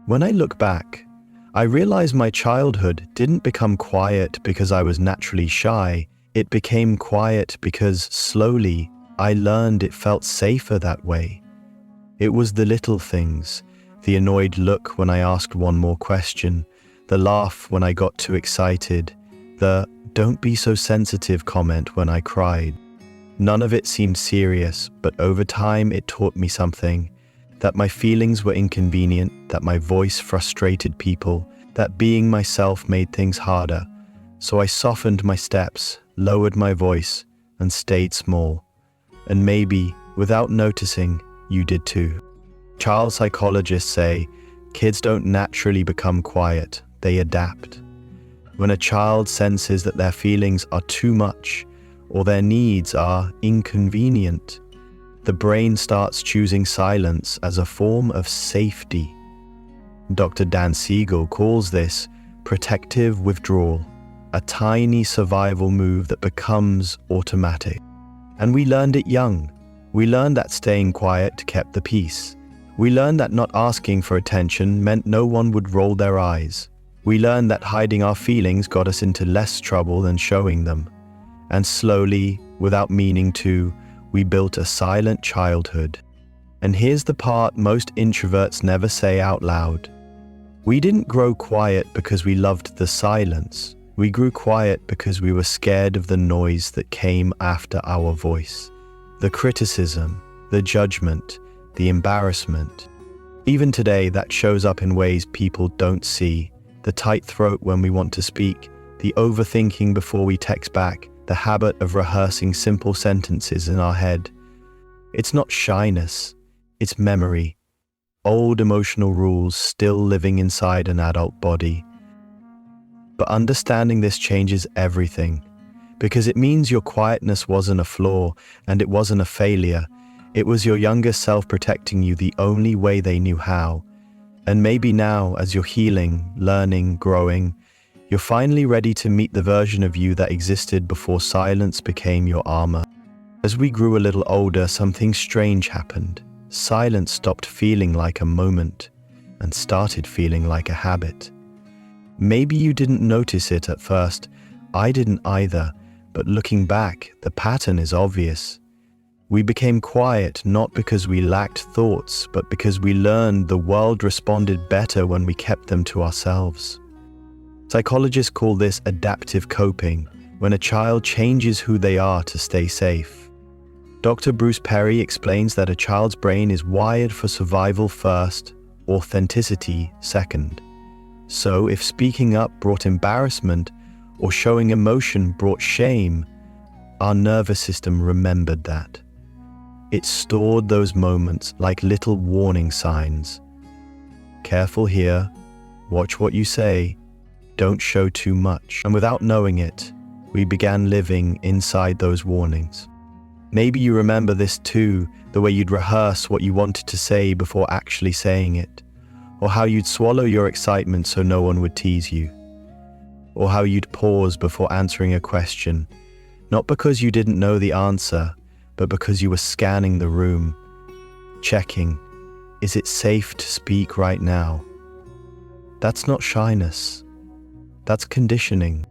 When I look back, I realize my childhood didn't become quiet because I was naturally shy. It became quiet because slowly I learned it felt safer that way. It was the little things, the annoyed look when I asked one more question, the laugh when I got too excited, the "don't be so sensitive" comment when I cried. None of it seemed serious, but over time it taught me something, that my feelings were inconvenient, that my voice frustrated people, that being myself made things harder. So I softened my steps, lowered my voice, and stayed small. And maybe, without noticing, you did too. Child psychologists say, kids don't naturally become quiet, they adapt. When a child senses that their feelings are too much, or their needs are inconvenient, the brain starts choosing silence as a form of safety. Dr. Dan Siegel calls this protective withdrawal, a tiny survival move that becomes automatic. And we learned it young. We learned that staying quiet kept the peace. We learned that not asking for attention meant no one would roll their eyes. We learned that hiding our feelings got us into less trouble than showing them. And slowly, without meaning to, we built a silent childhood. And here's the part most introverts never say out loud. We didn't grow quiet because we loved the silence. We grew quiet because we were scared of the noise that came after our voice. The criticism, the judgment, the embarrassment. Even today, that shows up in ways people don't see. The tight throat when we want to speak, the overthinking before we text back, the habit of rehearsing simple sentences in our head. It's not shyness, it's memory. Old emotional rules still living inside an adult body. But understanding this changes everything, because it means your quietness wasn't a flaw and it wasn't a failure. It was your younger self protecting you the only way they knew how. And maybe now, as you're healing, learning, growing, you're finally ready to meet the version of you that existed before silence became your armor. As we grew a little older, something strange happened. Silence stopped feeling like a moment and started feeling like a habit. Maybe you didn't notice it at first. I didn't either, but looking back, the pattern is obvious. We became quiet not because we lacked thoughts, but because we learned the world responded better when we kept them to ourselves. Psychologists call this adaptive coping, when a child changes who they are to stay safe. Dr. Bruce Perry explains that a child's brain is wired for survival first, authenticity second. So if speaking up brought embarrassment or showing emotion brought shame, our nervous system remembered that. It stored those moments like little warning signs. Careful here, watch what you say, don't show too much. And without knowing it, we began living inside those warnings. Maybe you remember this too, the way you'd rehearse what you wanted to say before actually saying it, or how you'd swallow your excitement so no one would tease you, or how you'd pause before answering a question, not because you didn't know the answer, but because you were scanning the room, checking, is it safe to speak right now? That's not shyness. That's conditioning.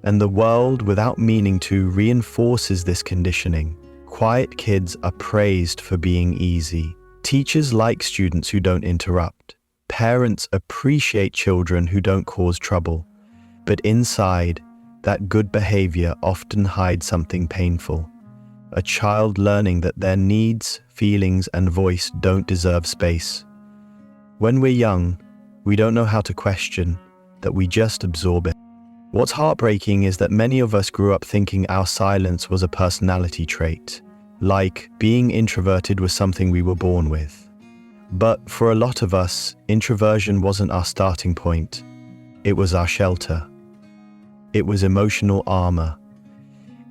And the world, without meaning to, reinforces this conditioning. Quiet kids are praised for being easy. Teachers like students who don't interrupt. Parents appreciate children who don't cause trouble. But inside, that good behavior often hides something painful. A child learning that their needs, feelings, and voice don't deserve space. When we're young, we don't know how to question, that we just absorb it. What's heartbreaking is that many of us grew up thinking our silence was a personality trait, like being introverted was something we were born with. But for a lot of us, introversion wasn't our starting point. It was our shelter. It was emotional armor.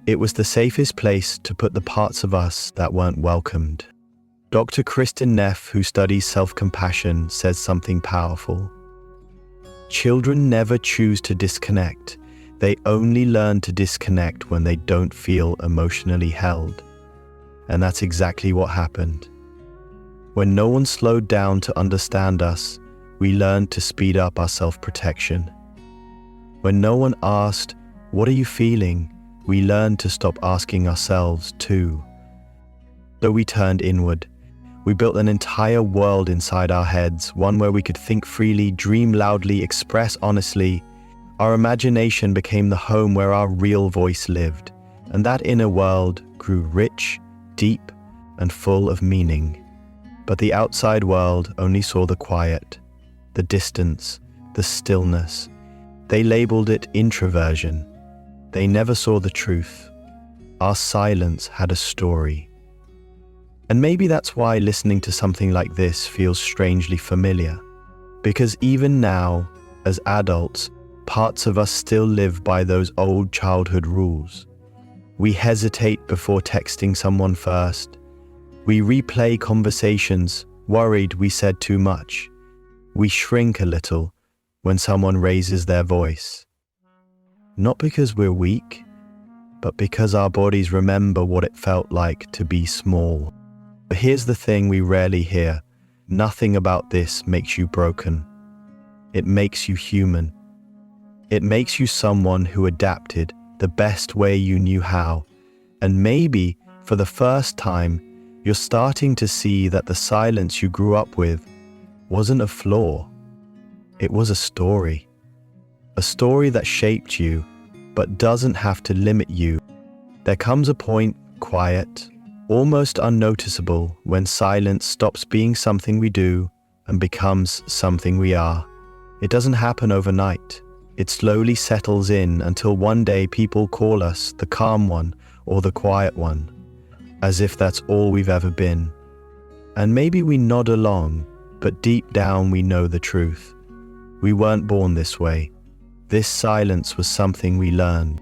It was the safest place to put the parts of us that weren't welcomed. Dr. Kristen Neff, who studies self-compassion, says something powerful. Children never choose to disconnect. They only learn to disconnect when they don't feel emotionally held. And that's exactly what happened. When no one slowed down to understand us, we learned to speed up our self-protection. When no one asked, "What are you feeling?" we learned to stop asking ourselves too. So we turned inward. We built an entire world inside our heads, one where we could think freely, dream loudly, express honestly. Our imagination became the home where our real voice lived, and that inner world grew rich, deep, and full of meaning. But the outside world only saw the quiet, the distance, the stillness. They labeled it introversion. They never saw the truth. Our silence had a story. And maybe that's why listening to something like this feels strangely familiar. Because even now, as adults, parts of us still live by those old childhood rules. We hesitate before texting someone first. We replay conversations, worried we said too much. We shrink a little when someone raises their voice. Not because we're weak, but because our bodies remember what it felt like to be small. But here's the thing we rarely hear. Nothing about this makes you broken. It makes you human. It makes you someone who adapted the best way you knew how. And maybe, for the first time, you're starting to see that the silence you grew up with wasn't a flaw. It was a story. A story that shaped you, but doesn't have to limit you. There comes a point, quiet, almost unnoticeable, when silence stops being something we do and becomes something we are. It doesn't happen overnight. It slowly settles in until one day people call us the calm one or the quiet one, as if that's all we've ever been. And maybe we nod along, but deep down we know the truth. We weren't born this way. This silence was something we learned.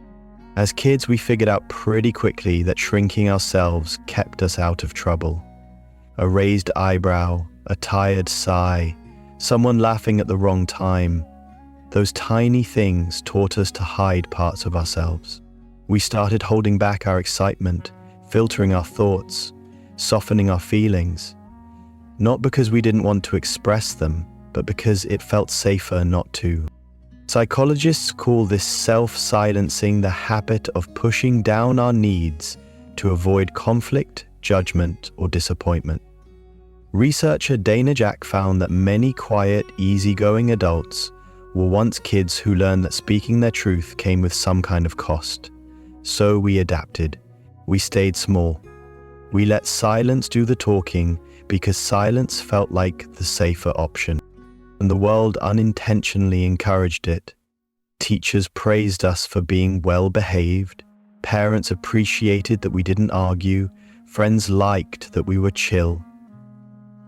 As kids, we figured out pretty quickly that shrinking ourselves kept us out of trouble. A raised eyebrow, a tired sigh, someone laughing at the wrong time. Those tiny things taught us to hide parts of ourselves. We started holding back our excitement, filtering our thoughts, softening our feelings. Not because we didn't want to express them, but because it felt safer not to. Psychologists call this self-silencing the habit of pushing down our needs to avoid conflict, judgment, or disappointment. Researcher Dana Jack found that many quiet, easygoing adults were once kids who learned that speaking their truth came with some kind of cost. So we adapted. We stayed small. We let silence do the talking because silence felt like the safer option. And the world unintentionally encouraged it. Teachers praised us for being well-behaved. Parents appreciated that we didn't argue. Friends liked that we were chill.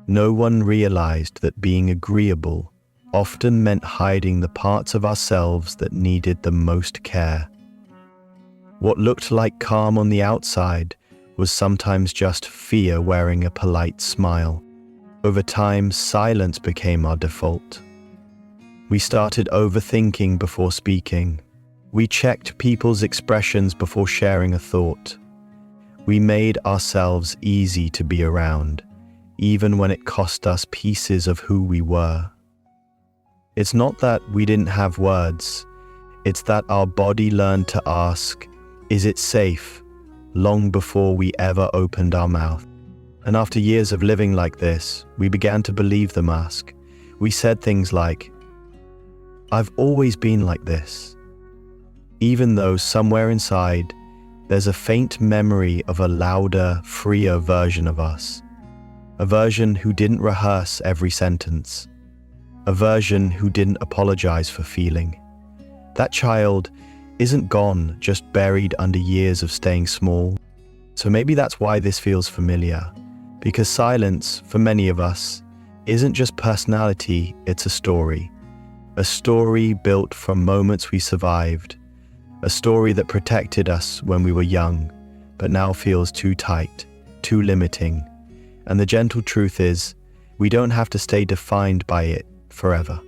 No one realized that being agreeable often meant hiding the parts of ourselves that needed the most care. What looked like calm on the outside was sometimes just fear wearing a polite smile. Over time, silence became our default. We started overthinking before speaking. We checked people's expressions before sharing a thought. We made ourselves easy to be around, even when it cost us pieces of who we were. It's not that we didn't have words. It's that our body learned to ask, "Is it safe?" long before we ever opened our mouth. And after years of living like this, we began to believe the mask. We said things like, "I've always been like this," even though somewhere inside, there's a faint memory of a louder, freer version of us. A version who didn't rehearse every sentence. A version who didn't apologize for feeling. That child isn't gone, just buried under years of staying small. So maybe that's why this feels familiar. Because silence, for many of us, isn't just personality, it's a story. A story built from moments we survived. A story that protected us when we were young, but now feels too tight, too limiting. And the gentle truth is, we don't have to stay defined by it forever.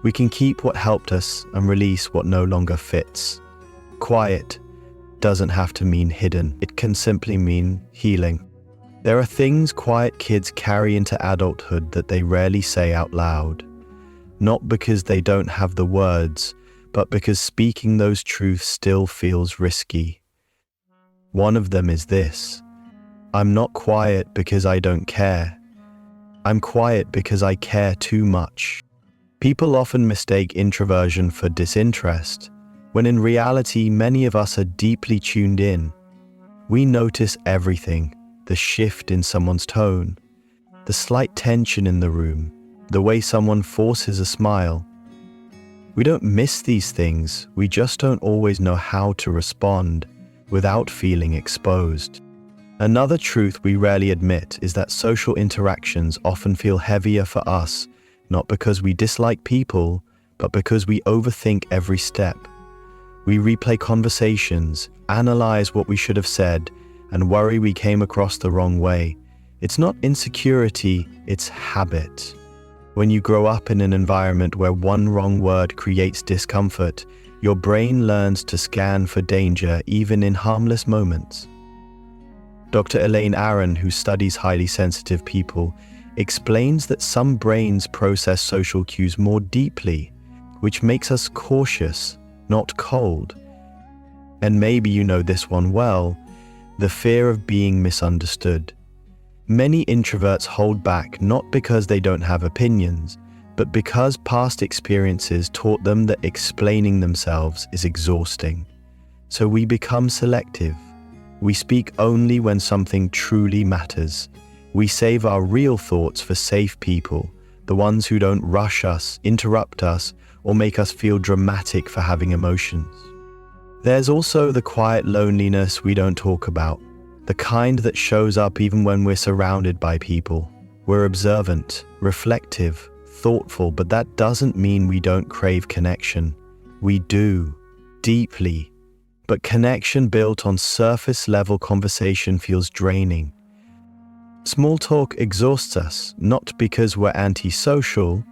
We can keep what helped us and release what no longer fits. Quiet doesn't have to mean hidden. It can simply mean healing. There are things quiet kids carry into adulthood that they rarely say out loud. not because they don't have the words, but because speaking those truths still feels risky. One of them is this: I'm not quiet because I don't care. I'm quiet because I care too much. People often mistake introversion for disinterest, when in reality many of us are deeply tuned in. We notice everything: the shift in someone's tone, the slight tension in the room, the way someone forces a smile. We don't miss these things, we just don't always know how to respond without feeling exposed. Another truth we rarely admit is that social interactions often feel heavier for us, not because we dislike people, but because we overthink every step. We replay conversations, analyze what we should have said, and worry we came across the wrong way. It's not insecurity, it's habit. When you grow up in an environment where one wrong word creates discomfort, your brain learns to scan for danger even in harmless moments. Dr. Elaine Aron, who studies highly sensitive people, explains that some brains process social cues more deeply, which makes us cautious, not cold. And maybe you know this one well: the fear of being misunderstood. Many introverts hold back not because they don't have opinions, but because past experiences taught them that explaining themselves is exhausting. So we become selective. We speak only when something truly matters. We save our real thoughts for safe people, the ones who don't rush us, interrupt us, or make us feel dramatic for having emotions. There's also the quiet loneliness we don't talk about, the kind that shows up even when we're surrounded by people. We're observant, reflective, thoughtful, but that doesn't mean we don't crave connection. We do, deeply. But connection built on surface-level conversation feels draining. Small talk exhausts us, not because we're antisocial,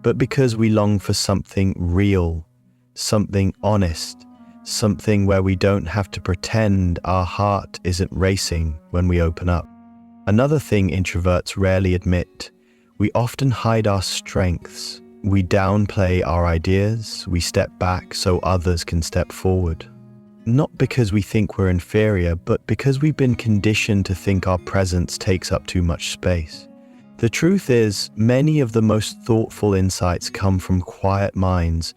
but because we long for something real, something honest, something where we don't have to pretend our heart isn't racing when we open up. Another thing introverts rarely admit: we often hide our strengths. We downplay our ideas, we step back so others can step forward. Not because we think we're inferior, but because we've been conditioned to think our presence takes up too much space. The truth is, many of the most thoughtful insights come from quiet minds.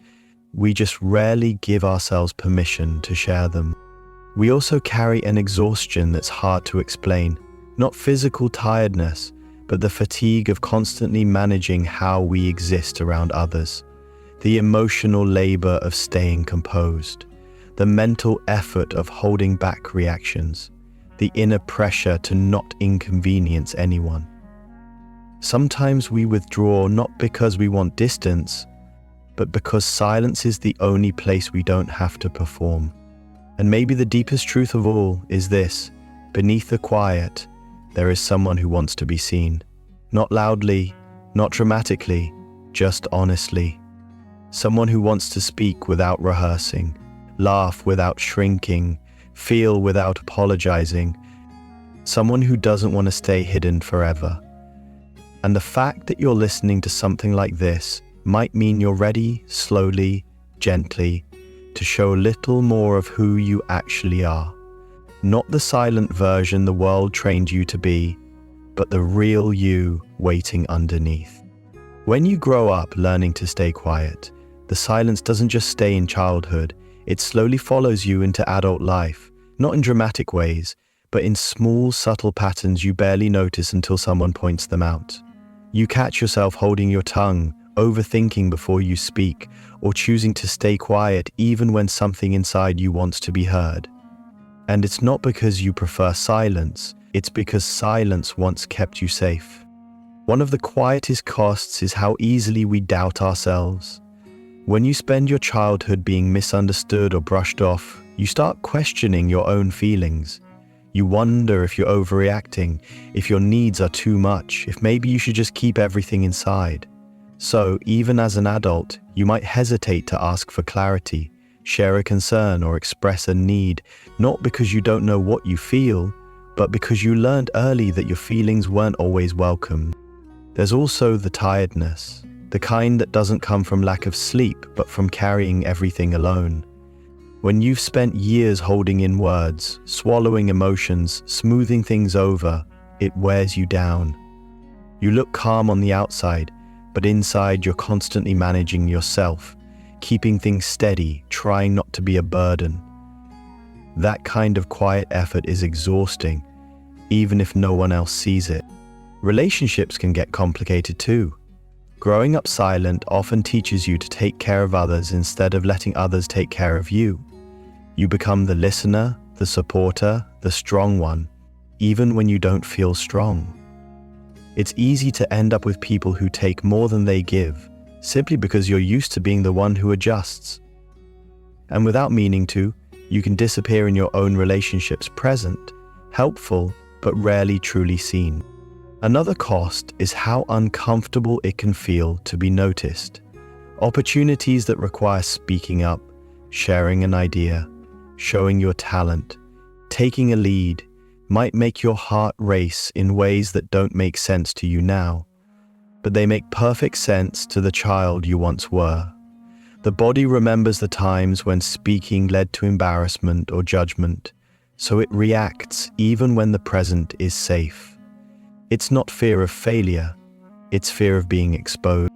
We just rarely give ourselves permission to share them. We also carry an exhaustion that's hard to explain. Not physical tiredness, but the fatigue of constantly managing how we exist around others. The emotional labor of staying composed. The mental effort of holding back reactions. The inner pressure to not inconvenience anyone. Sometimes we withdraw not because we want distance, but because silence is the only place we don't have to perform. And maybe the deepest truth of all is this: beneath the quiet, there is someone who wants to be seen. Not loudly, not dramatically, just honestly. Someone who wants to speak without rehearsing, laugh without shrinking, feel without apologizing. Someone who doesn't want to stay hidden forever. And the fact that you're listening to something like this might mean you're ready, slowly, gently, to show a little more of who you actually are. Not the silent version the world trained you to be, but the real you waiting underneath. When you grow up learning to stay quiet, the silence doesn't just stay in childhood, it slowly follows you into adult life, not in dramatic ways, but in small, subtle patterns you barely notice until someone points them out. You catch yourself holding your tongue, overthinking before you speak, or choosing to stay quiet even when something inside you wants to be heard. And it's not because you prefer silence, it's because silence once kept you safe. One of the quietest costs is how easily we doubt ourselves. When you spend your childhood being misunderstood or brushed off, you start questioning your own feelings. You wonder if you're overreacting, if your needs are too much, if maybe you should just keep everything inside. So, even as an adult, you might hesitate to ask for clarity, share a concern, or express a need, not because you don't know what you feel, but because you learned early that your feelings weren't always welcome. There's also the tiredness, the kind that doesn't come from lack of sleep, but from carrying everything alone. When you've spent years holding in words, swallowing emotions, smoothing things over, it wears you down. You look calm on the outside, but inside you're constantly managing yourself, keeping things steady, trying not to be a burden. That kind of quiet effort is exhausting, even if no one else sees it. Relationships can get complicated too. Growing up silent often teaches you to take care of others instead of letting others take care of you. You become the listener, the supporter, the strong one, even when you don't feel strong. It's easy to end up with people who take more than they give, simply because you're used to being the one who adjusts. And without meaning to, you can disappear in your own relationships, present, helpful, but rarely truly seen. Another cost is how uncomfortable it can feel to be noticed. Opportunities that require speaking up, sharing an idea, showing your talent, taking a lead, might make your heart race in ways that don't make sense to you now, but they make perfect sense to the child you once were. The body remembers the times when speaking led to embarrassment or judgment, so it reacts even when the present is safe. It's not fear of failure, it's fear of being exposed.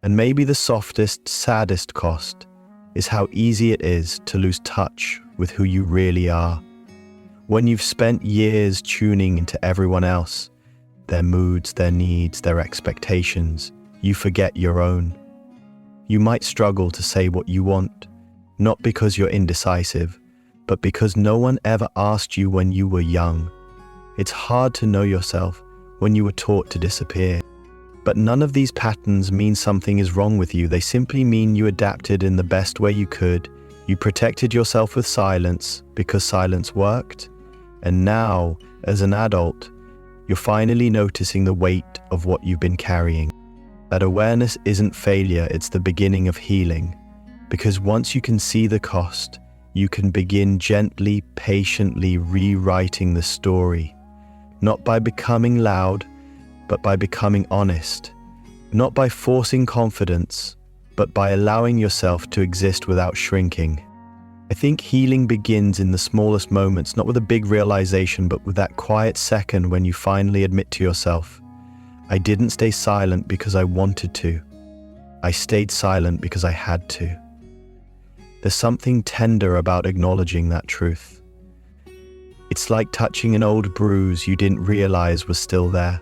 And maybe the softest, saddest cost is how easy it is to lose touch with who you really are. When you've spent years tuning into everyone else, their moods, their needs, their expectations, you forget your own. You might struggle to say what you want, not because you're indecisive, but because no one ever asked you when you were young. It's hard to know yourself when you were taught to disappear. But none of these patterns mean something is wrong with you. They simply mean you adapted in the best way you could. You protected yourself with silence because silence worked. And now, as an adult, you're finally noticing the weight of what you've been carrying. That awareness isn't failure, it's the beginning of healing. Because once you can see the cost, you can begin gently, patiently rewriting the story. Not by becoming loud, but by becoming honest. Not by forcing confidence, but by allowing yourself to exist without shrinking. I think healing begins in the smallest moments, not with a big realization, but with that quiet second when you finally admit to yourself, I didn't stay silent because I wanted to. I stayed silent because I had to. There's something tender about acknowledging that truth. It's like touching an old bruise you didn't realize was still there.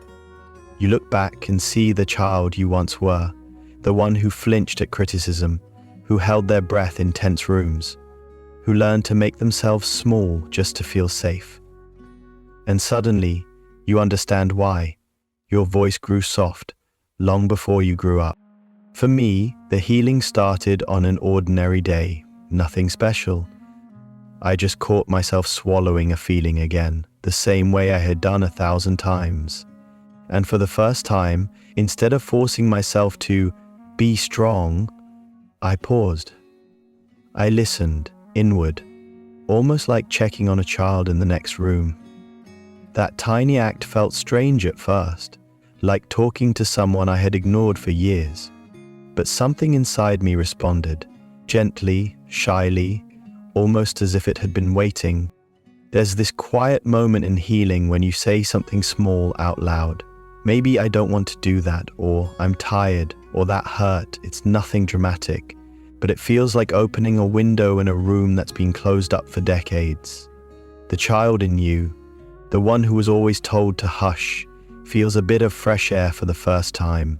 You look back and see the child you once were, the one who flinched at criticism, who held their breath in tense rooms, who learned to make themselves small just to feel safe. And suddenly, you understand why. Your voice grew soft, long before you grew up. For me, the healing started on an ordinary day, nothing special. I just caught myself swallowing a feeling again, the same way I had done 1,000 times. And for the first time, instead of forcing myself to be strong, I paused. I listened, inward, almost like checking on a child in the next room. That tiny act felt strange at first, like talking to someone I had ignored for years. But something inside me responded, gently, shyly, almost as if it had been waiting. There's this quiet moment in healing when you say something small out loud. Maybe I don't want to do that, or I'm tired, or that hurt. It's nothing dramatic, but it feels like opening a window in a room that's been closed up for decades. The child in you, the one who was always told to hush, feels a bit of fresh air for the first time.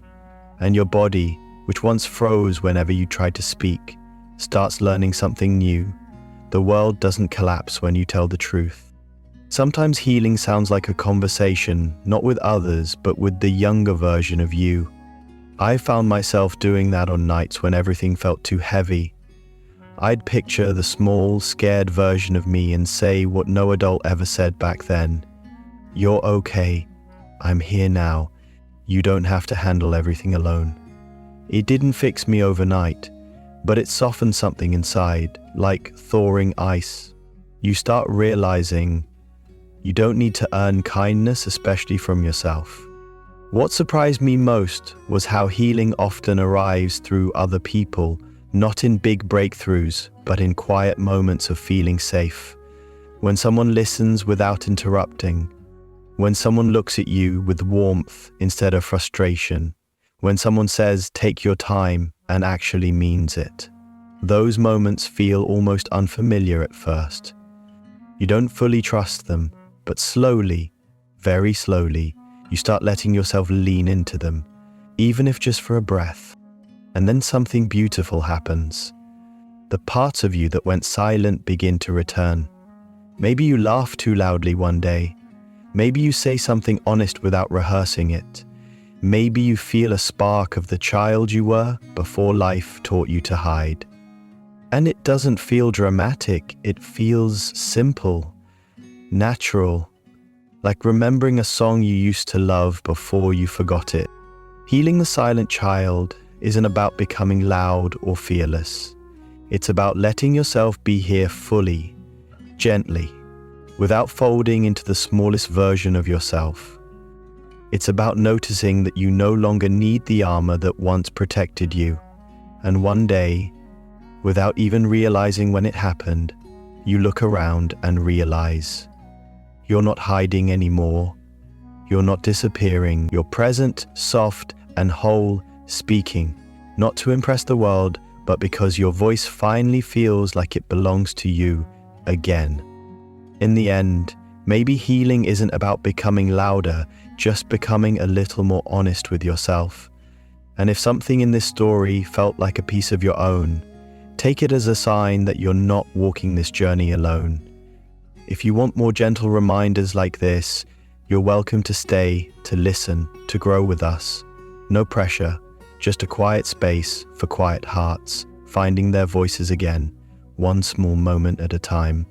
And your body, which once froze whenever you tried to speak, starts learning something new. The world doesn't collapse when you tell the truth. Sometimes healing sounds like a conversation, not with others, but with the younger version of you. I found myself doing that on nights when everything felt too heavy. I'd picture the small, scared version of me and say what no adult ever said back then. You're okay. I'm here now. You don't have to handle everything alone. It didn't fix me overnight, but it softened something inside, like thawing ice. You start realizing you don't need to earn kindness, especially from yourself. What surprised me most was how healing often arrives through other people, not in big breakthroughs, but in quiet moments of feeling safe. When someone listens without interrupting, when someone looks at you with warmth instead of frustration, when someone says, "Take your time," and actually means it. Those moments feel almost unfamiliar at first. You don't fully trust them, but slowly, very slowly, you start letting yourself lean into them, even if just for a breath. And then something beautiful happens. The parts of you that went silent begin to return. Maybe you laugh too loudly one day. Maybe you say something honest without rehearsing it. Maybe you feel a spark of the child you were before life taught you to hide. And it doesn't feel dramatic, it feels simple, natural, like remembering a song you used to love before you forgot it. Healing the silent child isn't about becoming loud or fearless. It's about letting yourself be here fully, gently, without folding into the smallest version of yourself. It's about noticing that you no longer need the armor that once protected you, and one day, without even realizing when it happened, you look around and realize you're not hiding anymore. You're not disappearing. You're present, soft, and whole, speaking, not to impress the world, but because your voice finally feels like it belongs to you again. In the end, maybe healing isn't about becoming louder, just becoming a little more honest with yourself. And if something in this story felt like a piece of your own, take it as a sign that you're not walking this journey alone. If you want more gentle reminders like this, you're welcome to stay, to listen, to grow with us. No pressure, just a quiet space for quiet hearts, finding their voices again, one small moment at a time.